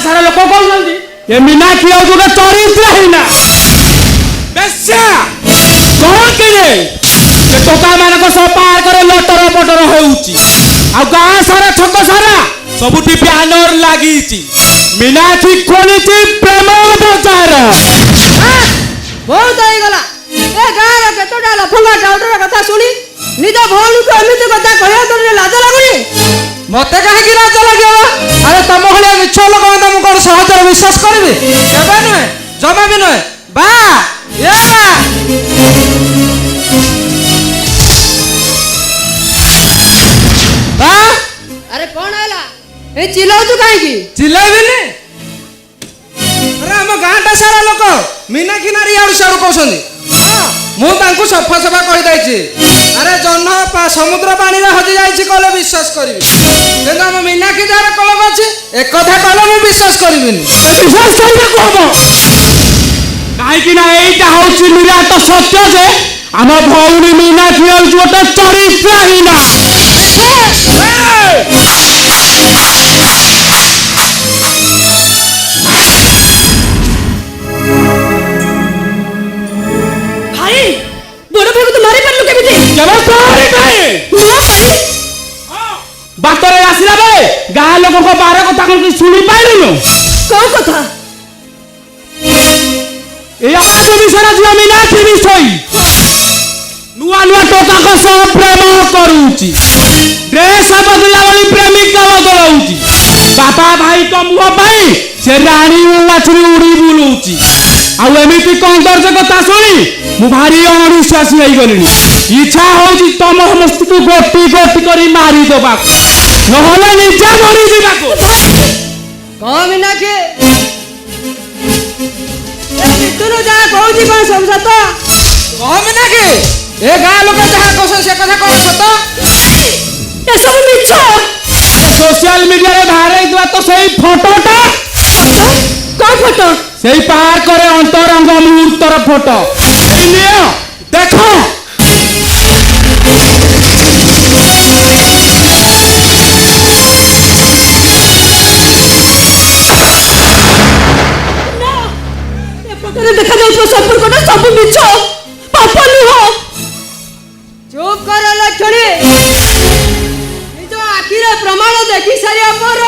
सारा लोक कहते ये मीनाक्षी और गोटे चरित्रहीन बेश्या कौन किए टोका मान सब पार करे लटर पटर हो गाँ सारा छक सारा सबुठी ब्यानर लगी मीनाक्षी खोली प्रेम बजार बहुत होगला ए गाँव केतोटा लफंगा टाउटर कथा शुणी निज भौणी को एमती कथा कह तो लाज लगुनि मत कहीं लाज लगे अरे तुम भाया मिछ लोक तुम कौन सहजरे विश्वास करी केवे नुहे जमा भी नुहे बा ये बा अरे कौन है ए चिल्लाऊ कहीं चिल्लाइबिनी अरे आम गाँटा सारा लोक मीनाक्षी नारी आड़ साड़ू कहते मुझे सफा सफा कहीदे अरे जह्न समुद्र पानी में हजि जाइए कहले विश्वास करी कि आम मीनाक्षी जार कलम अच्छे एक कथा कहले मुझे विश्वास करी विश्वास कहीं यहाँ हूँ निराट सत्य जे आम भौणी मीनाक्षी हूँ गोटे चरित्रहीन बातरे आसला बेले गाँ लोक बार कथा शुणी पाइलु कौन कथा विषय जो मीनाक्षी विषय नुआ नुआ टोका को सब प्रेम करुची ड्रेस बदला वाली प्रेमिका बदलाउची बापा भाई को मुह पाई से रानी माछरी उड़ी बुलूची आउ एमती कंदर्ज कथा शुणी मु भारी अविश्वासी हो गली इच्छा होची तम समस्त को गोटी गोटी करी मारी देबा नहले निजा मरी जीवा को कौन मीनाक्षी ए मितुनु जा कहूची कोन सब सत कह मीनाक्षी ए गाँ लोक जहाँ कह से कथा कौन सत ए सब मिछ सोशल मीडिया रे भारे दिवा तो सही फोटोटा कौन फोटो सही पार करे अंतरंग मुहूर्तर फोटो ए नियो देखो देखा जाए संपर्क सब मिछ पाप नुह चुप कर लक्षणी निज आखिर प्रमाण देखी सारिया पर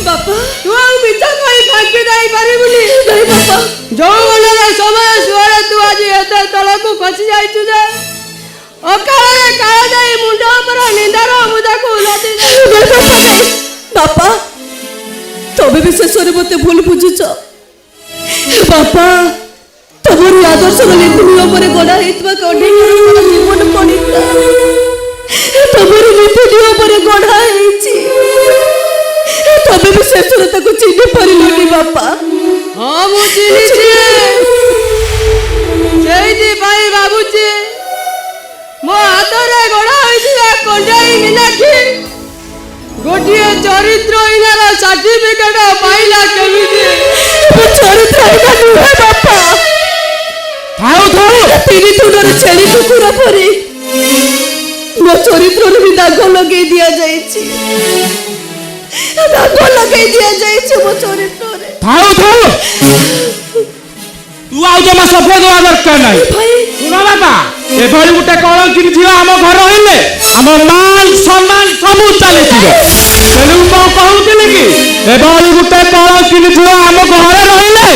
बापा तू आ मिछ कहि फांकी दई परिबुनी नहीं बापा जो गलरे समय सुरे तू आज एते तल को खसी जाइछु जे अकाले काळ जाई मुंड पर निंदार मुदा को उलाती दे बापा तबे भी शेष मते भूल बुझुछ बापा तमरी आदर्श नीति पर गढ़ा कढ़ी जीवन पड़ता तमरी नीति पर गढ़ा तबे भी शेष चिन्ह पारे बापा हाँ मु चिन्ही भावुची मो हाथ में गढ़ा होता कंडाई मीनाक्षी गोटे चरित्रहीनार सर्टिफिकेट पाइला केमिति चरित्रहीन नुहे बापा थाऊ थाऊ तीन तुंडर छेली कुकुर परी मो चरित्र भी दाग लगे दिया जाइछि दाग लगे दिया जाइछि मो चरित्र रे थाऊ थाऊ तू आउ जमा सफेद होवा दरकार नहीं सुनो बाबा ए भली गुटे कलंकिनी झियो आम घर रहिले आम मान सम्मान सब चली तेणु मो कहूଥିଲି कि ए भली गुटे कलंकिनी झियो आम घर रहिले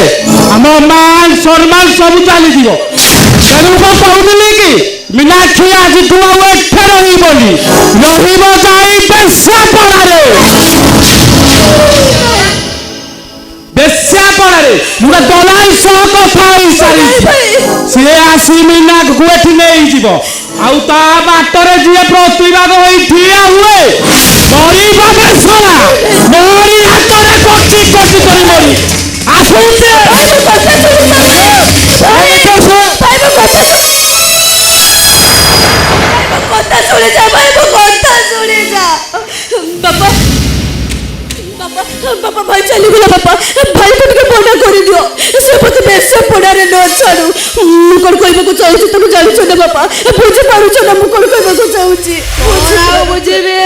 आम मान सम्मान सब चली जीवो तेणु मो कहूଥିଲି कि मीनाक्षी आज तू एठे रही बोली रहिबो जाई बेश्यापड़ारे बेश्यापड़ारे मुरा दलाल सह कथा होई सारी से आसी मीना को एठी नहीं जीवो आउ ता बाटरे जे प्रतिवाद होई ठिया हुए मरी बाबा सारा मोरी हातरे कोटी कोटी करी मरी आसुते कथा सुने जा भाई कथा सुने जा बाबा बाबा बाबा भाई चली गला बाबा भाई को ଟିକେ ମନା କରି ଦିଅ ସେ ମତେ ବେଶ ପଡାରେ ନ ଛାଡୁ ମୁଁ କଣ କହିବାକୁ ଚାହୁଁଛି ତମେ ଜାଣିଛ ନା ବାପା ବୁଝି ପାରୁଛ ନା ମୁଁ କଣ କହିବାକୁ ଚାହୁଁଛି ବୁଝିବି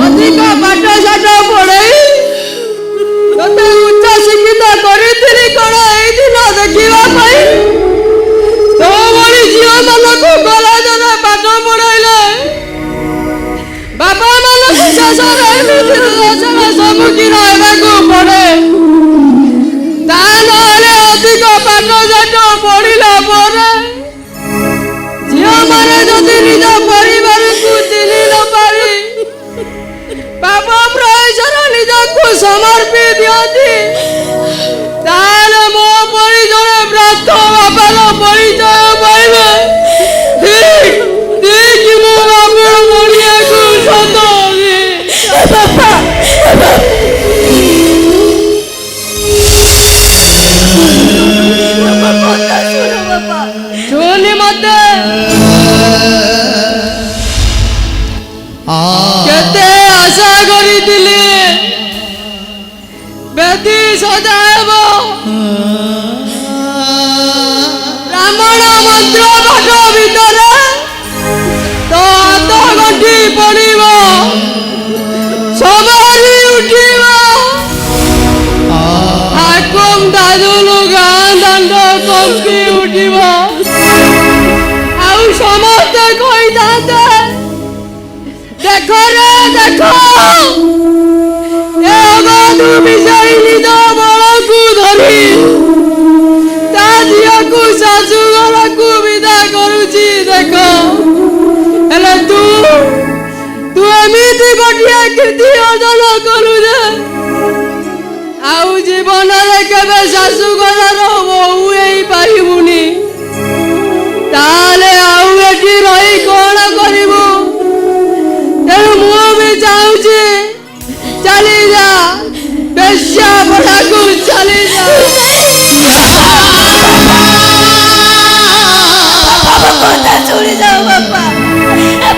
ଅଧିକ ପାଠ ସାଠ ପଢେଇ ତତେ ଉଚ୍ଚ ଶିକ୍ଷିତ କରିଥିଲି କଣ ଏଇ ଦିନ ଦେଖିବା ପାଇଁ? ତୋ ଭଳି ଝିଅ ମାନଙ୍କୁ କଲେଜରେ ପାଠ ପଢାଇଲେ ବାପା ମାନଙ୍କୁ ଶେଷରେ ଏମିତି ଦୋଷର ସମ୍ମୁଖୀନ ହେବାକୁ ପଡେ। ତା ନହେଲେ ଅଧିକ ପାଠ ସାଠ ପଢିଲା ପରେ ଝିଅମାନେ ଯଦି ନିଜ ପରିବାରକୁ ଚିହ୍ନି ନ ପାରି ପାପ ପ୍ରୟୋଜନ ନିଜକୁ ସମର୍ପି ଦିଅନ୍ତି, ତାହେଲେ ମୋ ପରି ଜଣେ ବ୍ରତ ବାପାର ପରିଚୟ ପାଇବେ। ଠିକ୍ ମୁଁ ବାପା ମରିବାକୁ ସତ ବାପା ଶୁଣି ମତେ କେତେ ଆଶା କରିଥିଲି ବେଦି ସଜା ହେବ, ବ୍ରାହ୍ମଣ ମନ୍ତ୍ର ପାଠ ଭିତରେ ତ ହାତ ଗଣ୍ଠି ପଡିବ, ସବାରି ଉଠିବ, ହାକୁମ ଦାଦୁଲୁ ଗାଁ ଦାଣ୍ଡ କମ୍ପି ଉଠିବ, ଆଉ ସମସ୍ତେ କହିଥାନ୍ତେ ଦେଖ ରେ ଦେଖ ଏ ଅଗାଧୁ ବିଷୟୀ ନିଜ ବଳକୁ ଧରି ତା ଝିଅକୁ ଶାଶୁଘରକୁ ବିଦା କରୁଛି ଦେଖ। ହେଲେ ତୁ ଏମିତି ଗୋଟିଏ କୀର୍ତ୍ତି ଅର୍ଜନ କଲୁ ଯେ ଆଉ ଜୀବନରେ କେବେ ଶାଶୁଘରର ବୋହୂ ହେଇପାରିବୁନି। ତାହେଲେ ଆଉ ଏଠି ରହି କଣ କରିବୁ? ତେଣୁ ମୁଁ ବି ଚାହୁଁଛି ଚାଲିଯା, ବେଶ୍ୟା ପଢ଼ାକୁ ଚାଲିଯା। କଥା ଶୁଣି ଯାଅ ବାପା,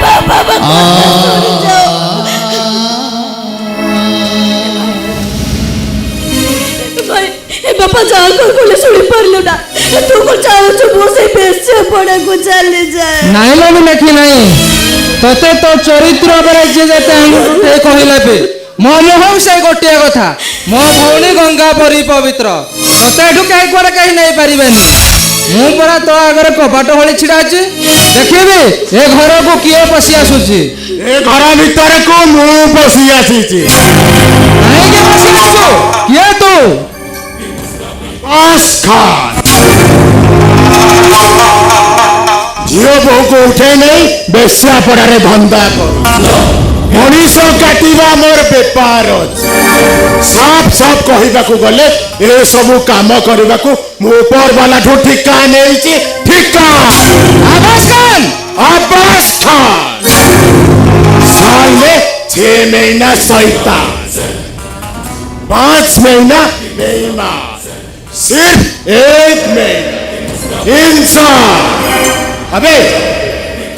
ବାପା କଥା ଶୁଣି ଯାଅ। ବାପା ଯାହା କହିଲେ ଶୁଣି ପାରିଲୁ ନା? ତୁ କଣ ଚାହୁଁଛୁ ମୁଁ ସେଇ ବେଶ୍ୟା ପଡ଼ାକୁ ଚାଲିଯାଏ? ନାଇଁ ଲୋ ଲେଖି ନାହିଁ, ତତେ ତୋ ଚରିତ୍ର ଉପରେ ଯିଏ ଯେତେ କହିଲେ ବି ମୋ ମୁହଁ ସେ ଗୋଟିଏ କଥା, ମୋ ଭଉଣୀ ଗଙ୍ଗା ପରି ପବିତ୍ର, ତତେ ଏଠୁ କେହି କୁଆଡ଼େ କେହି ନେଇପାରିବେନି। ମୁଁ ପରା ତୋ ଆଗରେ କବାଟ ଭଳି ଛିଡ଼ା ଅଛି, ଦେଖିବି ଏ ଘରକୁ କିଏ ପଶି ଆସୁଛି। ଏ ଘର ଭିତରକୁ ମୁଁ ପଶି ଆସିଛି। କାହିଁକି ପଶି ଆସୁ? କିଏ ତୁ? ବାସ୍ ଖାନ୍। ଝିଅ ବୋହୂକୁ ଉଠେଇ ନେଇ ବେଶ୍ୟାପଡ଼ାରେ ଧନ୍ଦା କରୁ। ମଣିଷ କାଟିବା ମୋର ବେପାର ଅଛି। ସାଫ୍ ସାଫ୍ କହିବାକୁ ଗଲେ ଏସବୁ କାମ କରିବାକୁ ମୁଁ ଉପରବାଲାଠୁ ଠିକା ନେଇଛି। ଠିକା। ଆବାସ ଖାନ୍। अब्बास खान। साल में 6 महीना शैतान, 5 महीना बेईमान, सिर्फ 1 महीना इंसान। अबे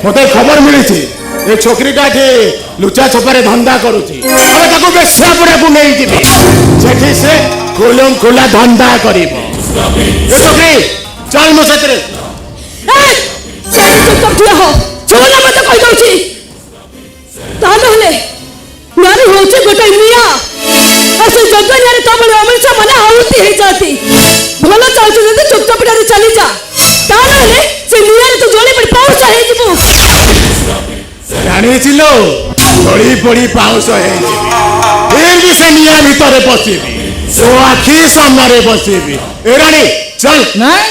मते खबर मिली थी ए छोकरीटा ठी लुचा छपारे धंदा करूची। अबे ताको बेश्यापड़ाकू नहीं जिबी, सेठी से खुलम खुला धंदा करिबो। ए छोकरी चल मो सतरे। ଚୁପଚାପ ଠିଆ ହୋ, ଶୁଣ ମତେ କହିଦଉଛି। ତାହେଲେ ନାରୀ ହଉଛି ଗୋଟେ ନିଆଁ, ଆଉ ସେ ଯଜ୍ଞରେ ତମର ଅମଣିଷ ମାନେ ଆହୁତି ହେଇଯାନ୍ତି। ଭଲ ଚାହୁଁଛୁ ଯଦି ଚୁପଚାପଟାରେ ଚାଲିଯା, ତାହେଲେ ସେ ନିଆଁରେ ତୁ ଜଳି ପଡ଼ି ପାଉଁଶ ହେଇଯିବୁ। ଜାଣିଥିଲ ଜଳି ପଡ଼ି ପାଉଁଶ ହେଇଯିବି, ଫିର୍ ବି ସେ ନିଆଁ ଭିତରେ ପଶିବି, ତୋ ଆଖି ସାମ୍ନାରେ ବସିବି। ଏ ରାଣୀ ଚଲ। ନାଇଁ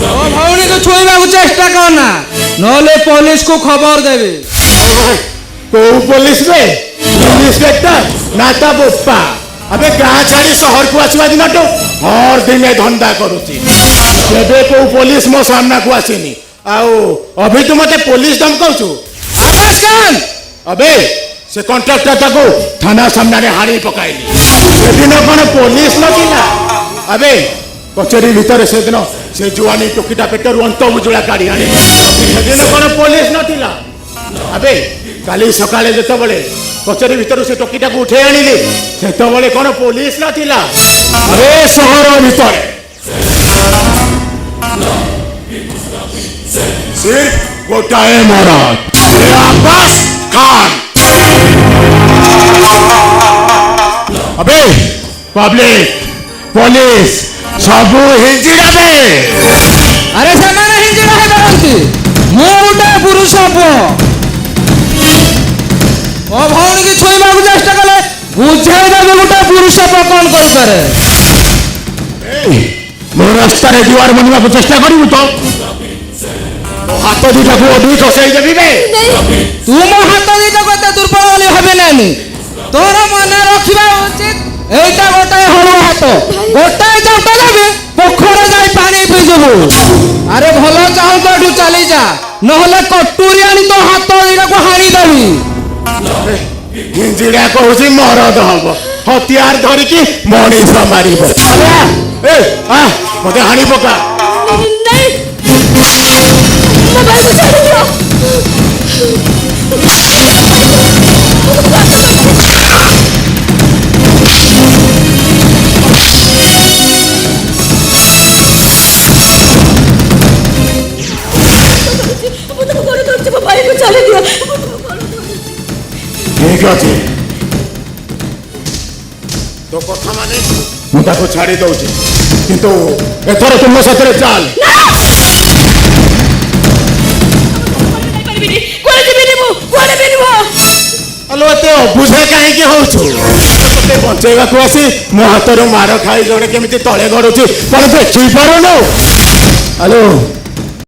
ଓ ଭଉଣୀକୁ ଛୁଇଁବାକୁ ଚେଷ୍ଟା କରନା, ନହେଲେ ପୋଲିସକୁ ଖବର ଦେବି। କୋଉ ପୋଲିସ ରେ? ଇନ୍ସପେକ୍ଟର ନା ତା ବୋପା? अबे गाँ छाड़ी शहर को आसवा दिनटू हर दिन धंदा करुची, केबे कोउ पुलिस मो सामना को आसीनी। आउ अभी तू मते पुलिस धमकाउछु? आकाश खान अबे से कॉन्ट्रैक्टर ताको थाना सामना रे हाणी पकाइली, सेदिन कोन पुलिस नथिला? अबे कचेरी भीतर से दिन से जुआनी टोकीटा पेटर अंत उजुला काढी आनी, सेदिन कोन पुलिस नथिला? अबे काली सकाळे जेतबळे कचेरी भीतर से टोकीटा को उठे आनिली, सेतबळे कोन पुलिस नथिला? अबे शहर भीतर सिर्फ गोटाए मरद, अब्बास खान। अबे पब्लिक पुलिस सबू हिंजिराबे ଆରେ ସେମାନେ ହିଞ୍ଜିଡ଼ା ହେଇପାରନ୍ତି ମୁଁ ଗୋଟେ ପୁରୁଷ ପୁଅ ମୋ ଭଉଣୀକି ଛୁଇଁବାକୁ ଚେଷ୍ଟା କଲେ ବୁଝେଇ ଦେବି ଗୋଟେ ପୁରୁଷ ପୁଅ କ'ଣ କରିପାରେ ମୋ ରାସ୍ତାରେ ଦୁଆର ବନିବାକୁ ଚେଷ୍ଟା କରିବୁ ତ ତୋ ହାତ ଦୁଇଟାକୁ ଅଧି ଖସେଇ ଦେବି ବେ ତୁ ମୋ ହାତ ଦିଟାକୁ ଏତେ ଦୁର୍ବଳ ବୋଲି ଭାବି ନାନି ତୋର ମନେ ରଖିବା ଉଚିତ এইটা গোটাଏ ହଳୁଆ ହାତ ଗୋଟାଏ ଚାଉଟ ଦେବି ପୋଖର ଯାଇ ପାଣି ପିଇଯିବୁ ଆରେ ଭଲ ଚାହୁଁ ତ ଏଠୁ ଚାଲିଯା ନହେଲେ କଟୁରି ଆଣି ତୋ ହାତ ଦିଟାକୁ ହାଣିଦେବି ହିଞ୍ଜିଡ଼ା କହୁଛି ମରଦ ହବ ହତିଆର ଧରିକି ମଣିଷ ମାରିବ ଏ ଆ ମତେ ହାଣି ପକା नहीं ମୋ ଭାଇକୁ ଛାଡ଼ି ଦିଅ ମୁଁ ତମକୁ ଗୋଡ଼ ଧରୁଛି ମୋ ଭାଇକୁ ଛାଡ଼ି ଦିଅ ମୁଁ ତମକୁ ଗୋଡ଼ ଧରୁଛି ଠିକ ଅଛି ତୋ କଥା ମାନେ ମୁଁ ତାକୁ ଛାଡ଼ି ଦଉଛି କିନ୍ତୁ ଏଥର ତୁମ ସାଥିରେ ଚାଲ କୁଆଡ଼େ ଯିବିନି ମୁଁ କୁଆଡ଼େ ଯିବିନି ମୁଁ ଆଲୋ ଏତେ ଅବୁଝା କାହିଁକି ହଉଛୁ ତତେ ବଞ୍ଚେଇବାକୁ ଆସି ମୋ ହାତରୁ ମାର ଖାଇ ଜଣେ କେମିତି ତଳେ ଗଡୁଛି କଣ ଦେଖି ପାରୁନୁ ଆଲୋ